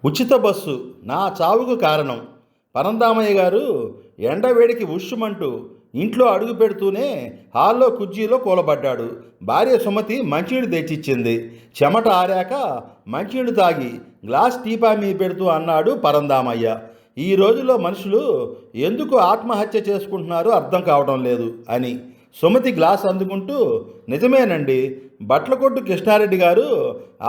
ఉచిత బస్సు నా చావుకు కారణం. పరంధామయ్య గారు ఎండవేడికి ఉష్షుమంటూ ఇంట్లో అడుగు పెడుతూనే హాల్లో కుర్చీలో కూలబడ్డాడు. భార్య సుమతి మంచినీళ్ళు తెచ్చిచ్చింది. చెమట ఆరాక మంచినీళ్ళు తాగి గ్లాస్ టీపా మీద పెడుతూ అన్నాడు పరంధామయ్య. ఈ రోజుల్లో మనుషులు ఎందుకు ఆత్మహత్య చేసుకుంటున్నారో అర్థం కావడం లేదు అని. సుమతి గ్లాస్ అందుకుంటూ, నిజమేనండి, బట్ల కొట్టు కృష్ణారెడ్డి గారు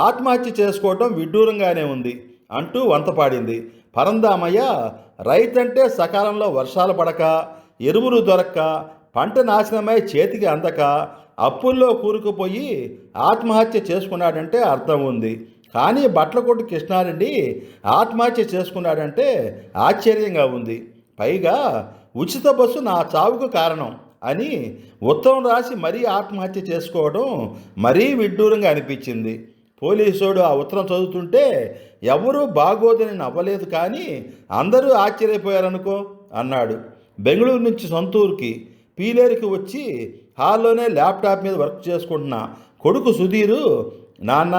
ఆత్మహత్య చేసుకోవటం విడ్డూరంగానే ఉంది అంటూ వంతపాడింది. పరంధామయ్య రైతంటే సకాలంలో వర్షాలు పడక, ఎరువులు దొరక్క, పంట నాశనమై చేతికి అందక, అప్పుల్లో కూరుకుపోయి ఆత్మహత్య చేసుకున్నాడంటే అర్థం ఉంది. కానీ బట్లకొట్టు కృష్ణారెడ్డి ఆత్మహత్య చేసుకున్నాడంటే ఆశ్చర్యంగా ఉంది. పైగా ఉచిత బస్సు నా చావుకు కారణం అని ఉత్తరం రాసి మరీ ఆత్మహత్య చేసుకోవడం మరీ విడ్డూరంగా అనిపించింది. పోలీసోడు ఆ ఉత్తరం చదువుతుంటే ఎవరూ బాగోదని నవ్వలేదు, కానీ అందరూ ఆశ్చర్యపోయారనుకో అన్నాడు. బెంగళూరు నుంచి సొంతూరుకి పీలేరుకి వచ్చి హాల్లోనే ల్యాప్టాప్ మీద వర్క్ చేసుకుంటున్న కొడుకు సుధీరు, నాన్న,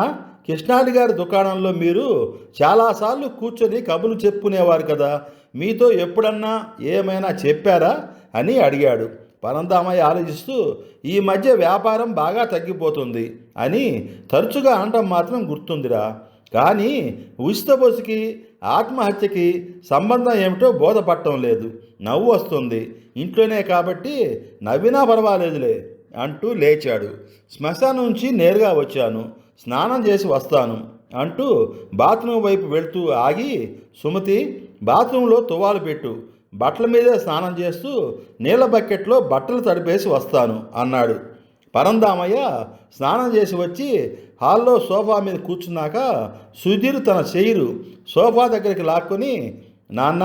కృష్ణారెడ్డి గారి దుకాణంలో మీరు చాలాసార్లు కూర్చొని కబుర్లు చెప్పుకునేవారు కదా, మీతో ఎప్పుడన్నా ఏమైనా చెప్పారా అని అడిగాడు. పరంధామయ్య ఆలోచిస్తూ, ఈ మధ్య వ్యాపారం బాగా తగ్గిపోతుంది అని తరచుగా అనటం మాత్రం గుర్తుందిరా, కానీ ఉచిత బస్సుకి ఆత్మహత్యకి సంబంధం ఏమిటో బోధపడటం లేదు. నవ్వు వస్తుంది, ఇంట్లోనే కాబట్టి నవ్వినా పర్వాలేదులే అంటూ లేచాడు. శ్మశానం నుంచి నేరుగా వచ్చాను, స్నానం చేసి వస్తాను అంటూ బాత్రూమ్ వైపు వెళ్తూ ఆగి, సుమతి, బాత్రూంలో తువ్వాలు పెట్టు, బట్టల మీదే స్నానం చేస్తూ నీళ్ళ బకెట్లో బట్టలు తడిపేసి వస్తాను అన్నాడు. పరంధామయ్య స్నానం చేసి వచ్చి హాల్లో సోఫా మీద కూర్చున్నాక సుధీర్ తన చెయ్యిరు సోఫా దగ్గరికి లాక్కొని, నాన్న,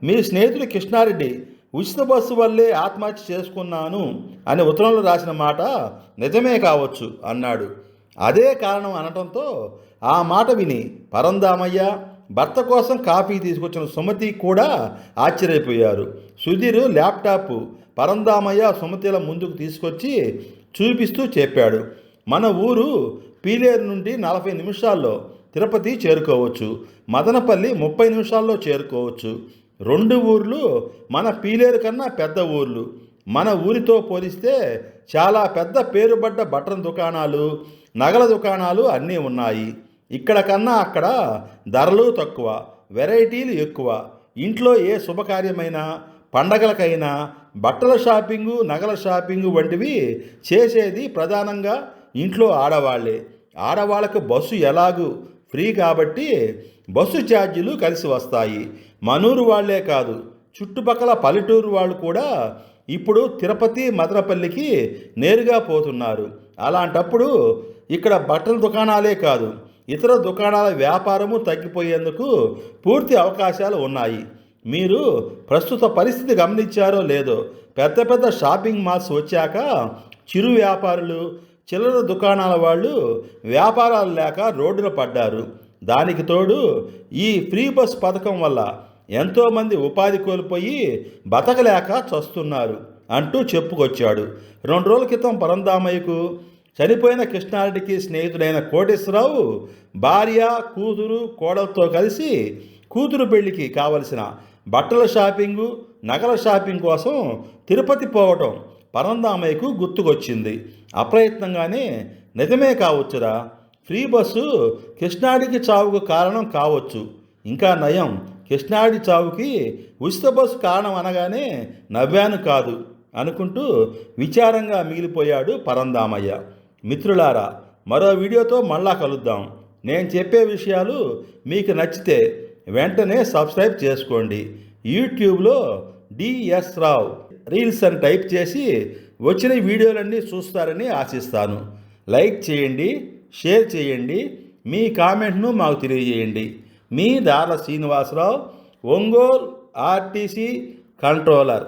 మీ స్నేహితుడు కృష్ణారెడ్డి ఉచిత బస్సు వల్లే ఆత్మహత్య చేసుకున్నాను అని ఉత్తరంలో రాసిన మాట నిజమే కావచ్చు అన్నాడు. అదే కారణం అనటంతో ఆ మాట విని పరంధామయ్య, భర్త కోసం కాఫీ తీసుకొచ్చిన సుమతి కూడా ఆశ్చర్యపోయారు. సుధీర్ ల్యాప్టాప్ పరంధామయ్య సుమతిల ముందుకు తీసుకొచ్చి చూపిస్తూ చెప్పాడు, మన ఊరు పీలేరు నుండి 40 నిమిషాల్లో తిరుపతి చేరుకోవచ్చు, మదనపల్లి 30 నిమిషాల్లో చేరుకోవచ్చు. 2 ఊర్లు మన పీలేరు కన్నా పెద్ద ఊర్లు. మన ఊరితో పోలిస్తే చాలా పెద్ద పేరుబడ్డ బట్టల దుకాణాలు, నగల దుకాణాలు అన్నీ ఉన్నాయి. ఇక్కడ కన్నా అక్కడ ధరలు తక్కువ, వెరైటీలు ఎక్కువ. ఇంట్లో ఏ శుభకార్యమైనా, పండగలకైనా బట్టల షాపింగు, నగల షాపింగు వంటివి చేసేది ప్రధానంగా ఇంట్లో ఆడవాళ్లే. ఆడవాళ్లకు బస్సు ఎలాగూ ఫ్రీ కాబట్టి బస్సు ఛార్జీలు కలిసి వస్తాయి. మనూరు వాళ్లే కాదు, చుట్టుపక్కల పల్లెటూరు వాళ్ళు కూడా ఇప్పుడు తిరుపతి, మదనపల్లికి నేరుగా పోతున్నారు. అలాంటప్పుడు ఇక్కడ బట్టల దుకాణాలే కాదు, ఇతర దుకాణాల వ్యాపారము తగ్గిపోయేందుకు పూర్తి అవకాశాలు ఉన్నాయి. మీరు ప్రస్తుత పరిస్థితి గమనించారో లేదో, పెద్ద పెద్ద షాపింగ్ మాల్స్ వచ్చాక చిరు వ్యాపారులు, చిల్లర దుకాణాల వాళ్ళు వ్యాపారాలు లేక రోడ్డున పడ్డారు. దానికి తోడు ఈ ఫ్రీ బస్ పథకం వల్ల ఎంతోమంది ఉపాధి కోల్పోయి బతకలేక చస్తున్నారు అంటూ చెప్పుకొచ్చాడు. 2 రోజుల క్రితం పరంధామయ్యకు చనిపోయిన కృష్ణారెడ్డికి స్నేహితుడైన కోటేశ్వరరావు భార్య, కూతురు, కోడలతో కలిసి కూతురు పెళ్లికి కావలసిన బట్టల షాపింగు, నగల షాపింగ్ కోసం తిరుపతి పోవటం పరంధామయ్యకు గుర్తుకొచ్చింది. అప్రయత్నంగానే, నిజమే కావచ్చురా, ఫ్రీ బస్సు కృష్ణారెడ్డికి చావుకు కారణం కావచ్చు, ఇంకా నయం కృష్ణారెడ్డి చావుకి ఉచిత బస్సు కారణం అనగానే నవ్వాను కాదు అనుకుంటూ విచారంగా మిగిలిపోయాడు పరంధామయ్య. మిత్రులారా, మరో వీడియోతో మళ్ళా కలుద్దాం. నేను చెప్పే విషయాలు మీకు నచ్చితే వెంటనే సబ్స్క్రైబ్ చేసుకోండి. యూట్యూబ్లో డిఎస్ రావు రీల్స్ అని టైప్ చేసి వచ్చిన వీడియోలన్నీ చూస్తారని ఆశిస్తాను. లైక్ చేయండి, షేర్ చేయండి, మీ కామెంట్ను మాకు తెలియజేయండి. మీ దార్ల శ్రీనివాసరావు, ఒంగోలు ఆర్టీసీ కంట్రోలర్.